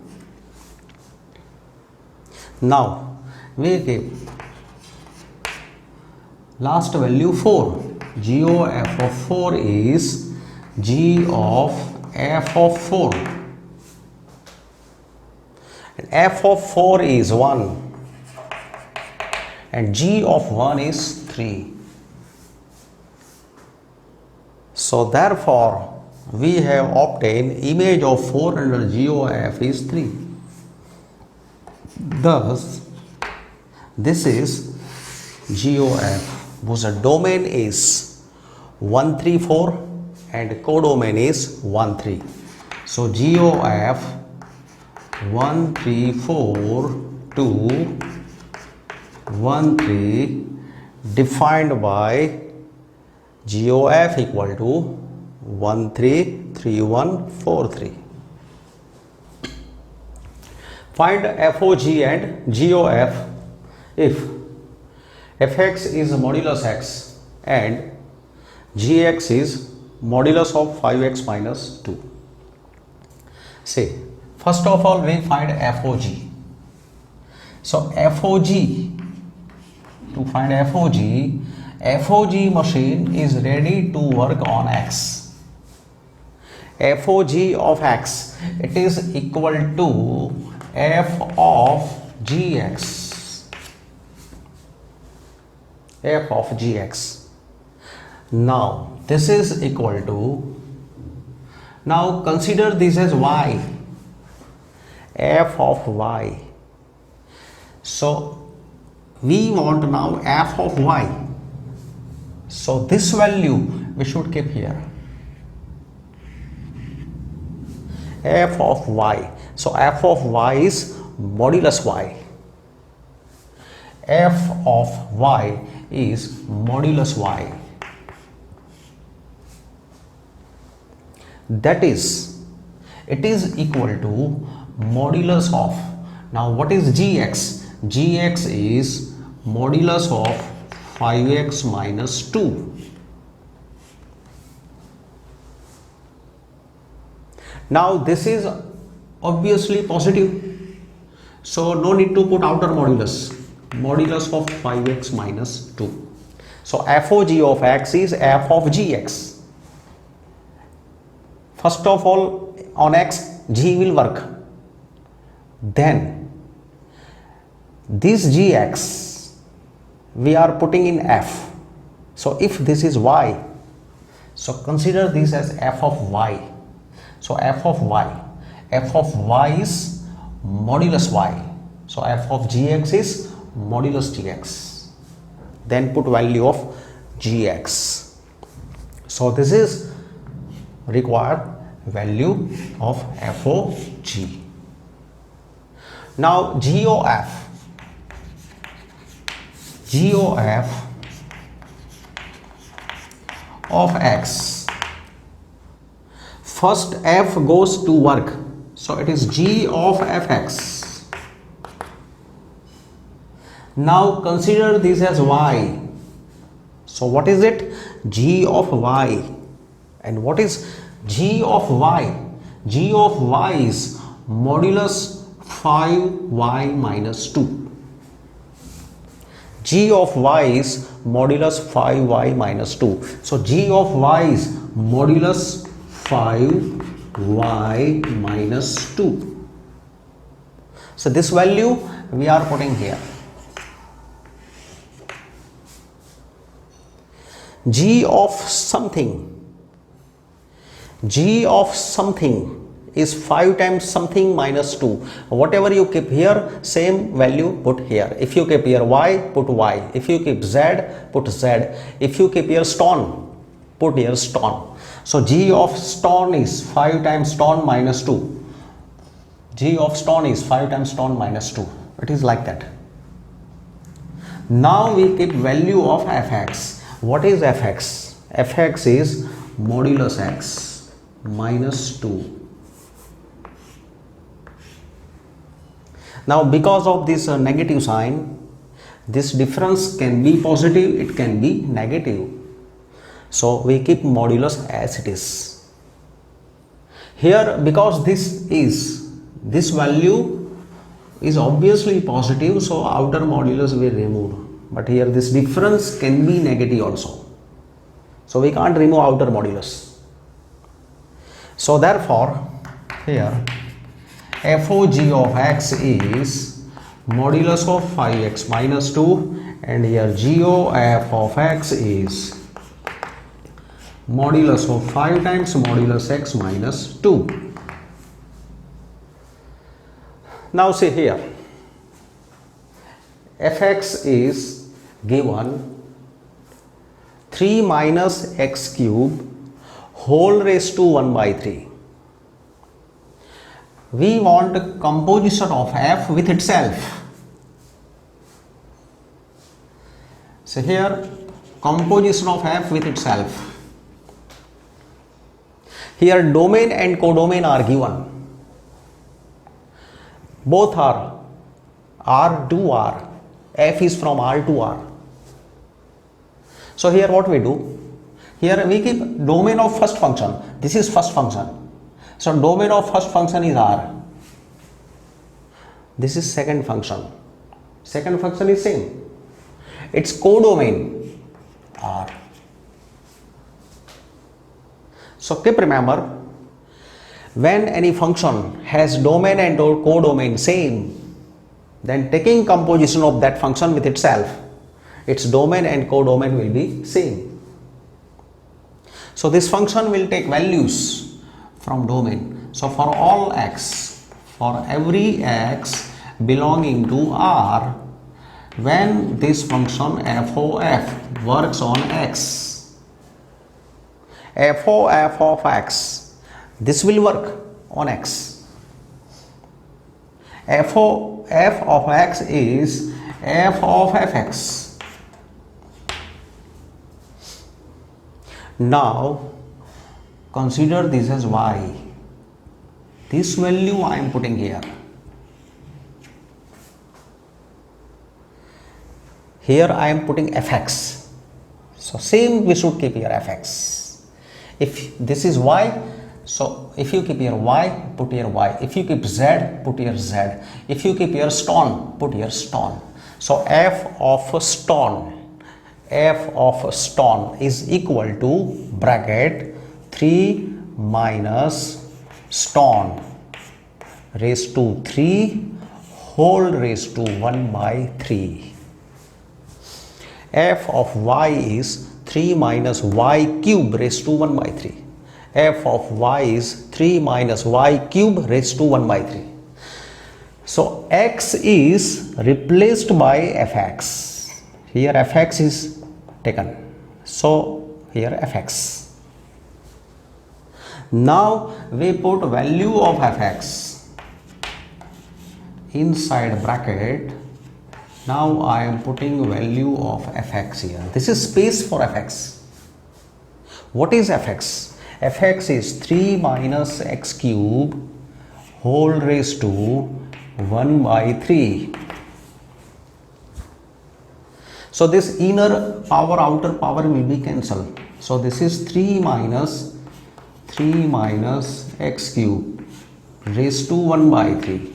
Now we give last value 4. GOF of 4 is G of F of 4. And F of 4 is 1. And G of 1 is 3. So therefore, we have obtained image of 4 under GOF is 3. Thus, this is GOF whose domain is 134 and codomain is 13. So GOF 134 to 13 defined by GOF equal to 133143. Find FOG and GOF if fx is modulus x and gx is modulus of 5x minus 2. See, first of all we find FOG. So FOG, to find FOG machine is ready to work on x. FOG of x, it is equal to f of gx. F of gx. Now this is equal to, now consider this as y, f of y. So we want now f of y. So this value we should keep here, f of y. So f of y is modulus y. F of y is modulus y. That is, it is equal to modulus of, now what is gx? Gx is modulus of 5x minus 2. Now this is obviously positive, so no need to put outer modulus, modulus of 5x minus 2. So FOG of x is f of gx. First of all, on x g will work, then this gx we are putting in f. So if this is y, so consider this as f of y. So f of y is modulus y. So f of gx is modulus gx. Then put value of gx. So this is required value of f of g. Now GOF of x. First f goes to work, so it is g of fx. Now consider this as y. So what is it? G of y. And what is g of y? G of y is modulus 5y minus 2. G of y is modulus 5y minus 2. So g of y is modulus 5y minus 2. So this value we are putting here. G of something is 5 times something minus 2. Whatever you keep here, same value put here. If you keep here y, put y. If you keep z, put z. If you keep here stone, put here stone. So g of stone is 5 times stone minus 2. G of stone is 5 times stone minus 2. It is like that. Now we keep value of fx. What is fx? Fx is modulus x minus 2. Now because of this negative sign, this difference can be positive, it can be negative. So we keep modulus as it is. Here because this value is obviously positive, so outer modulus we remove. But here this difference can be negative also. So we can't remove outer modulus. So therefore here FOG of x is modulus of 5x minus 2, and here GOF of x is modulus of 5 times modulus x minus 2. Now see here, fx is given 3 minus x cube whole raised to 1 by 3. We want composition of f with itself. So here composition of f with itself. Here domain and codomain are given. Both are R to R. F is from R to R. So here what we do? Here we keep domain of first function. This is first function. So domain of first function is R. This is second function. Second function is same. Its codomain R. So keep remember, when any function has domain and codomain same, then taking composition of that function with itself, its domain and codomain will be same. So this function will take values from domain. So for all x, for every x belonging to R, when this function FOF works on x, FOF of x, this will work on x. FOF of x is f of fx. Now consider this as y. This value I am putting here. Here I am putting fx. So same we should keep here fx. If this is y, so if you keep here y, put here y. If you keep z, put here z. If you keep here stone, put here stone. So f of stone is equal to bracket 3 minus stone raised to 3 whole raised to 1 by 3. f of y is 3 minus y cube raised to 1 by 3. F of y is 3 minus y cube raised to 1 by 3. So x is replaced by fx. Here fx is taken. So here fx. Now we put value of fx inside bracket. Now I am putting value of fx here. This is space for fx. What is fx? Fx is 3 minus x cube whole raised to 1 by 3. So this inner power outer power will be cancelled. So this is 3 minus x cube raised to 1 by 3.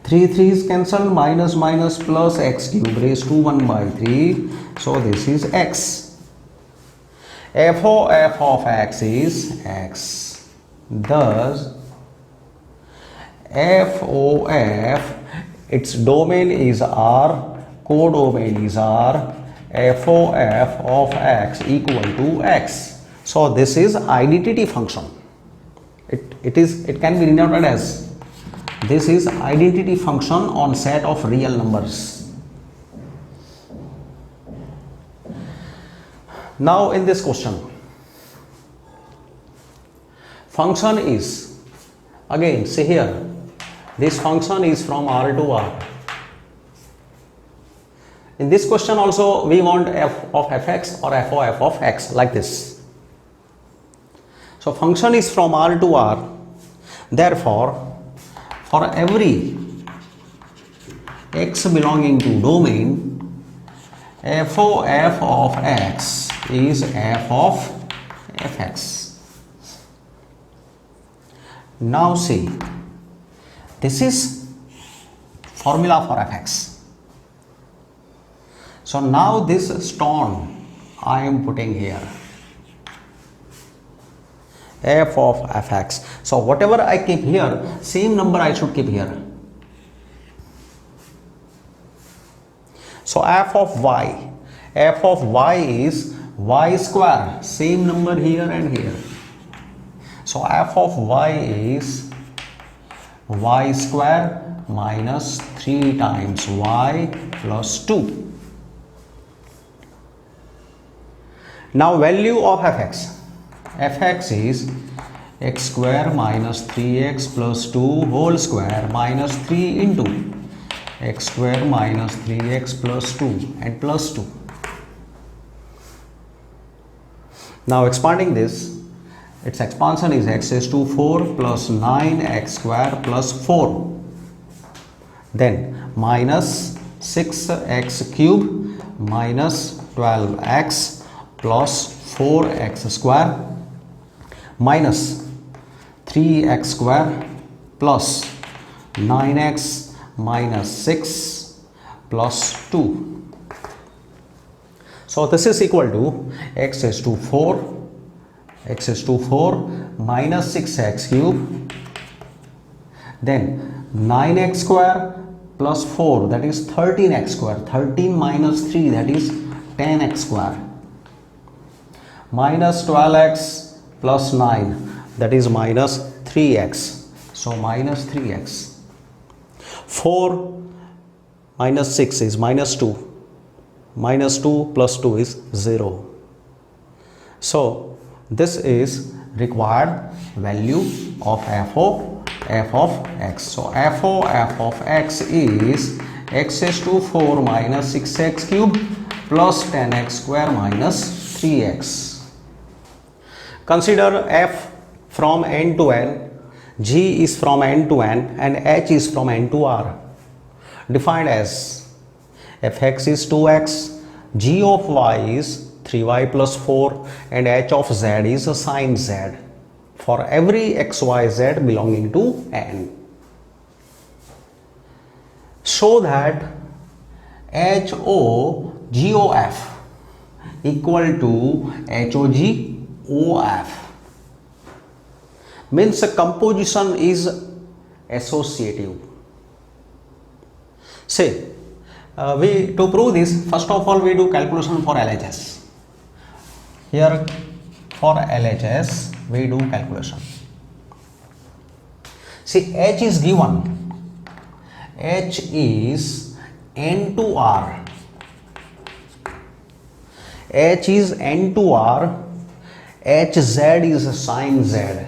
3 is cancelled, minus minus plus x cube raised to 1 by 3. So this is x. F of x is x. Thus FOF, its domain is R, codomain is R, FOF of x equal to x. So this is identity function. It can be denoted as, this is identity function on set of real numbers. Now in this question, function is, again see here, this function is from R to R. In this question also we want f of fx or f of x like this. So function is from R to R. Therefore, for every x belonging to domain, FOF of x is f of fx. Now see, this is formula for fx. So now this stone I am putting here, f of fx. So whatever I keep here, same number I should keep here. So f of y is y square, same number here and here. So f of y is y square minus 3 times y plus 2. Now value of fx is x square minus 3x plus 2 whole square minus 3 into x square minus 3x plus 2 and plus 2. Now expanding this, its expansion is x is to 4 plus 9x square plus 4. Then minus 6x cube minus 12x plus 4x square minus 3x square plus 9x minus 6 plus 2. So this is equal to x is to 4 minus 6x cube, then 9x square plus 4, that is 13x square, 13 minus 3, that is 10x square, minus 12x plus 9, that is minus 3x. So minus 3x. 4 minus 6 is minus 2. Minus 2 plus 2 is 0. So this is required value of f of x. So f of x is x is to 4 minus 6x cube plus 10x square minus 3x. Consider f from n to n, g is from n to n, and h is from n to r. Defined as fx is 2x, g of y is 3y plus 4, and h of z is sin z for every xyz belonging to n. So that HOGOF equal to HOGOF means a composition is associative. Say To prove this, first of all we do calculation for LHS. Here for LHS we do calculation. See, H is given. H is N to R. H is N to R. Hz is sin Z.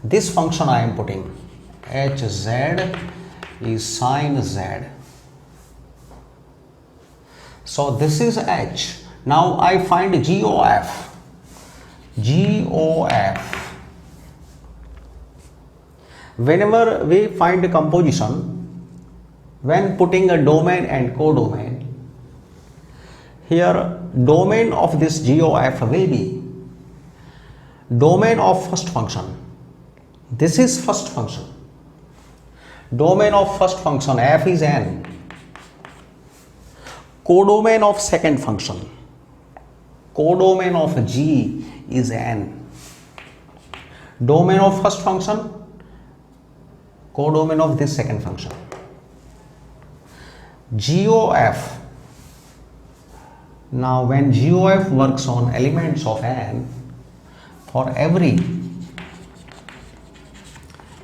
This function I am putting. Hz is sin Z. So this is H. Now I find GOF. GOF. Whenever we find a composition, when putting a domain and codomain, here domain of this GOF will be domain of first function. This is first function. Domain of first function f is n. Codomain of second function. Codomain of G is n. Domain of first function. Codomain of this second function. GOF. Now when GOF works on elements of n, for every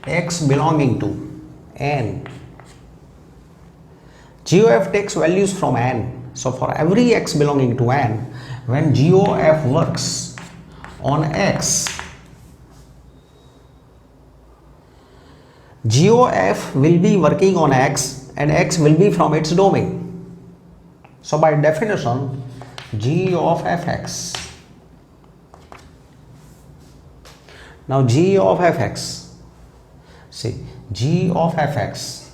x belonging to n, GOF takes values from n. So for every x belonging to n, when GOF works on x, GOF will be working on x and x will be from its domain. So by definition, G of fx. Now G of fx. See, G of fx.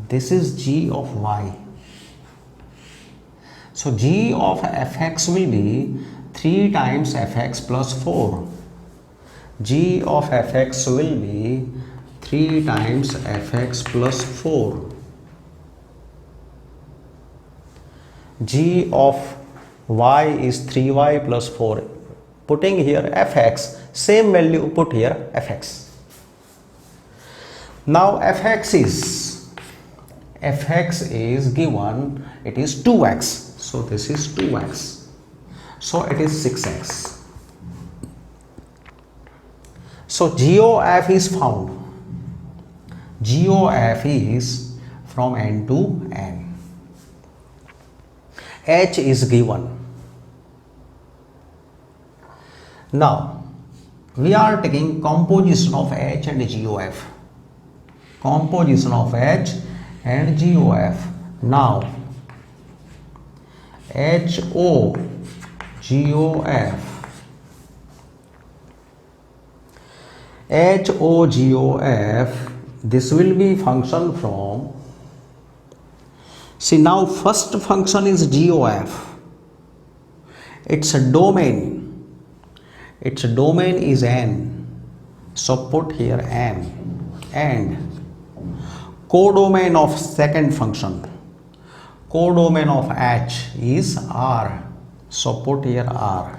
This is G of y. So G of fx will be 3 times fx plus 4. G of fx will be 3 times fx plus 4. G of y is 3y plus 4. Putting here fx, same value put here fx. Now fx is given, it is 2x. So this is 2x. So it is 6x. So GOF is found. GOF is from n to n. H is given. Now we are taking composition of H and GOF. Composition of H and GOF. Now HO GOF. HO GOF. This will be function from, see now first function is GOF. Its domain is n. So put here n. And codomain of second function, codomain of H is R. So put here R.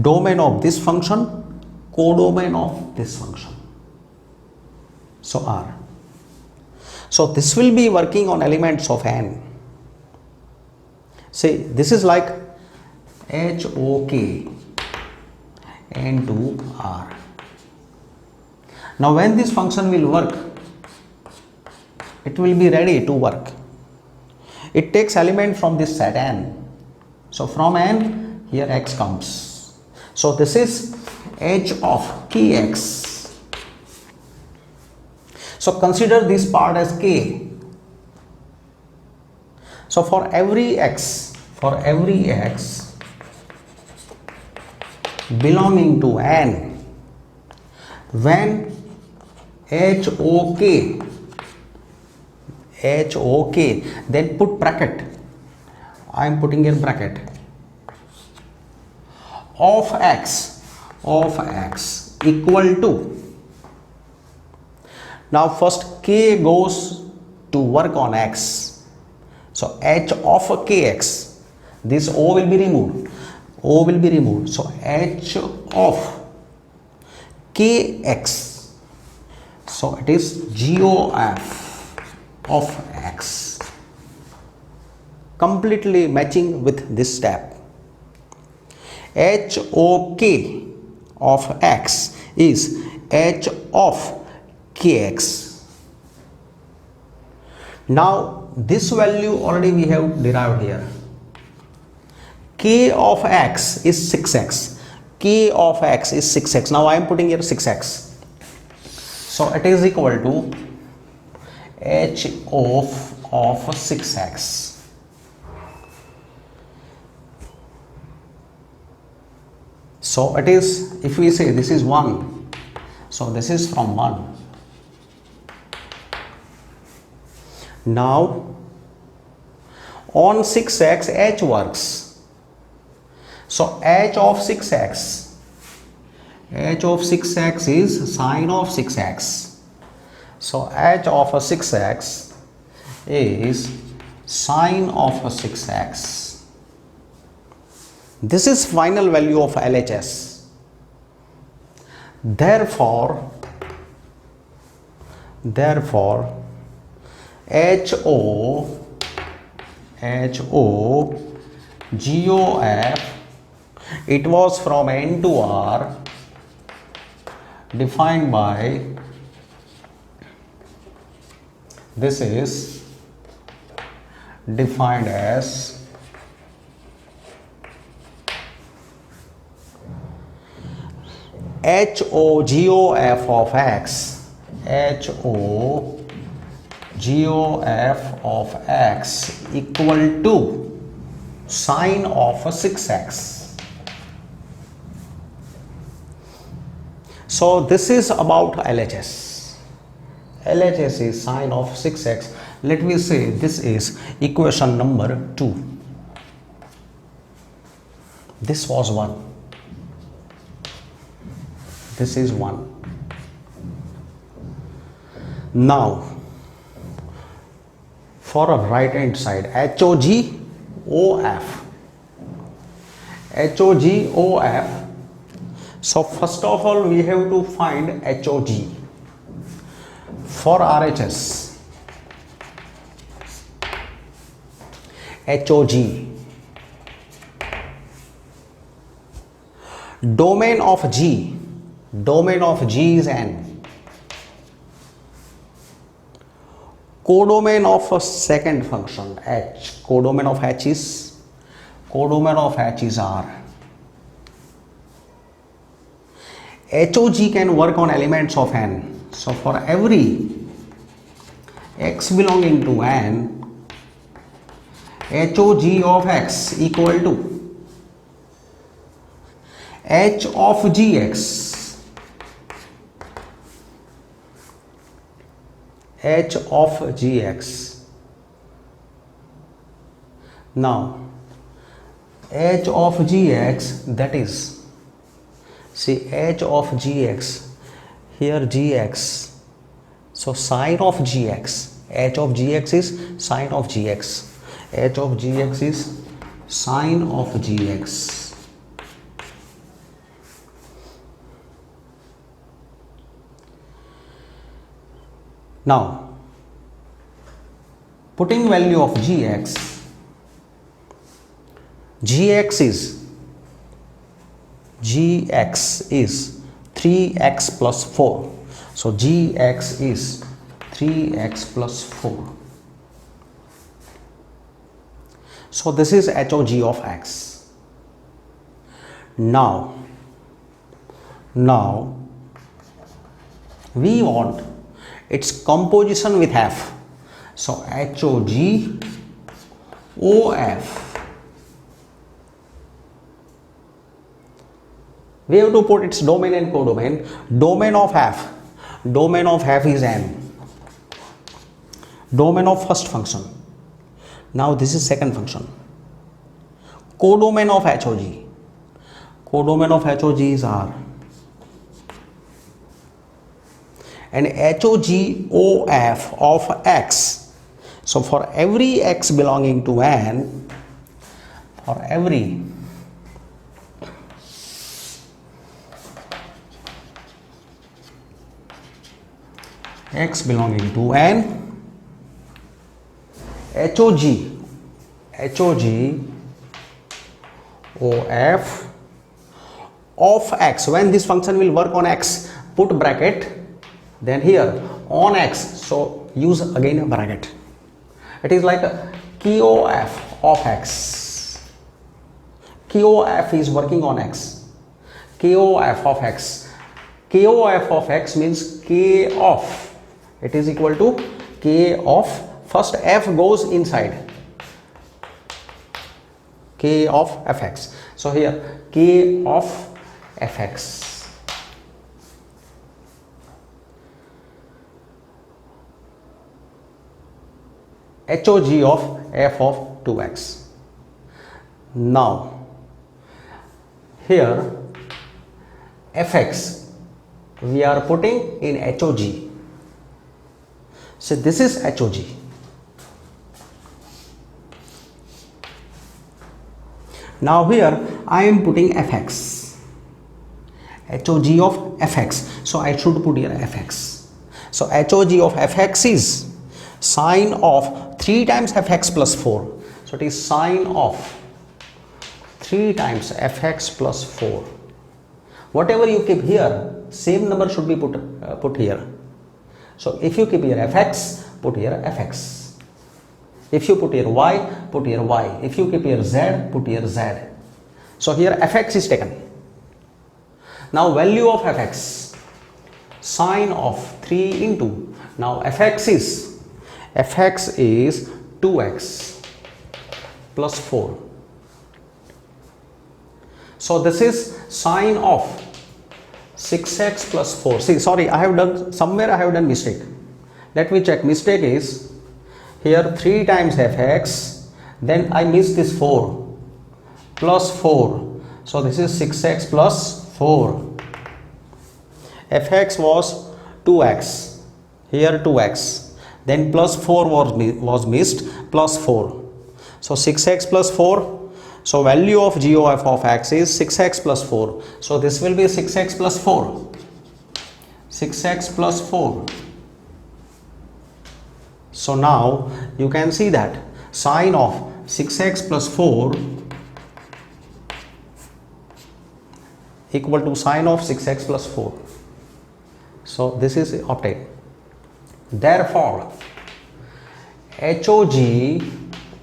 Domain of this function, codomain of this function. So R. So this will be working on elements of n. See, this is like HOK n to R. Now when this function will work, it will be ready to work. It takes element from this set n. So from n, here x comes. So this is H of kx. So consider this part as k. So for every x belonging to n, when HOK, then put bracket. I am putting here bracket of x equal to. Now first k goes to work on x. So H of kx, this O will be removed. O will be removed. So H of kx. So it is GOF of x. completely matching with this step. HOK of x is h of kx. Now this value already we have derived here. K of x is 6x. K of x is 6x. Now I am putting here 6x. So it is equal to h of 6x. So it is, if we say this is 1, so this is from 1. Now on 6x h works. So h of 6x is sine of 6x. So h of 6x is sine of 6x. This is final value of LHS. Therefore GOF, it was from N to R, defined by, this is defined as HOGOF of x, HOGOF of x equal to sine of 6x. So this is about LHS. LHS is sine of 6x. Let me say this is equation number 2. This was 1. This is 1. Now for a right hand side, HOGOF. So first of all we have to find HOG. For RHS, HOG, domain of G is N, codomain of a second function H, codomain of H is R. HOG can work on elements of N. So for every x belonging to N, HOG of x equal to H of GX, H of GX. Now H of GX, that is, see, H of GX, here GX, so sine of GX, H of GX is sine of GX, H of GX is sine of GX. Now putting value of GX is 3x plus 4. So GX is 3x plus 4. So this is HOG of x. Now we want its composition with F. So HOG OF. We have to put its domain and codomain. Domain of F is N. Domain of first function. Now this is second function. Codomain of HOG. Codomain of HOG is R. And HOGOF of x. So for every x belonging to N, for every x belonging to N, HOG HOG OF of x. When this function will work on x, put bracket, then here on x, so use again a bracket. It is like KOF of x. KOF is working on x. KOF of x. KOF of x means K of. It is equal to K of. First f goes inside. K of fx. So here K of fx. HOG of f of 2x. Now here fx we are putting in HOG. So this is HOG. Now here I am putting fx. HOG of fx. So I should put here fx. So HOG of fx is sine of 3 times fx plus 4. So it is sine of 3 times fx plus 4. Whatever you keep here, same number should be put here. So if you keep here fx, put here fx. If you put here y, put here y. If you keep here z, put here z. So here fx is taken. Now value of fx, sine of 3 into, now fx is 2x plus 4. So this is sine of 6x plus 4. See, sorry, I have done mistake. Let me check. Mistake is here 3 times fx, then I missed this 4 plus 4. So this is 6x plus 4. Fx was 2x, here 2x, then plus 4 was missed, plus 4. So 6x plus 4. So value of GOF of x is 6x plus 4. So this will be 6x plus 4. 6x plus 4. So now you can see that sine of 6x plus 4 equal to sine of 6x plus 4. So this is obtained. Therefore HOG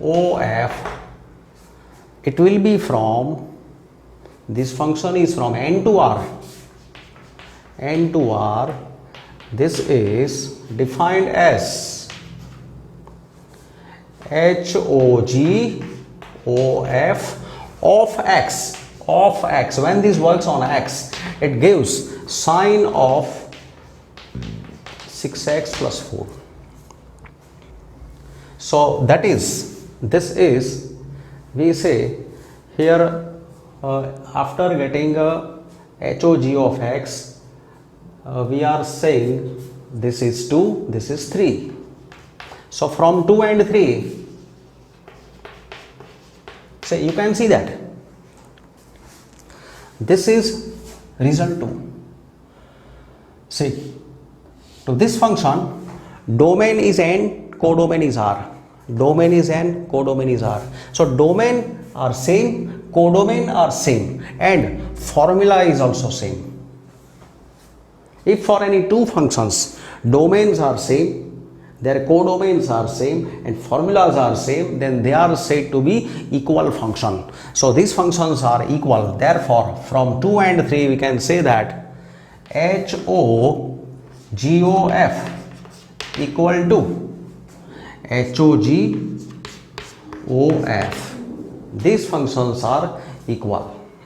OF, it will be from, this function is from n to r. N to r, this is defined as HOG OF of x. Of x. When this works on x, it gives sine of 6x plus 4. So that is, this is, we say here after getting a HOG of x, we are saying this is 2, this is 3. So from 2 and 3, say you can see that this is result 2. See, to this function, domain is n, codomain is r. Domain is n, codomain is r. So domain are same, codomain are same, and formula is also same. If for any two functions domains are same, their codomains are same and formulas are same, then they are said to be equal function. So these functions are equal. Therefore from 2 and 3 we can say that HOGOF equal to HOGOF. These functions are equal.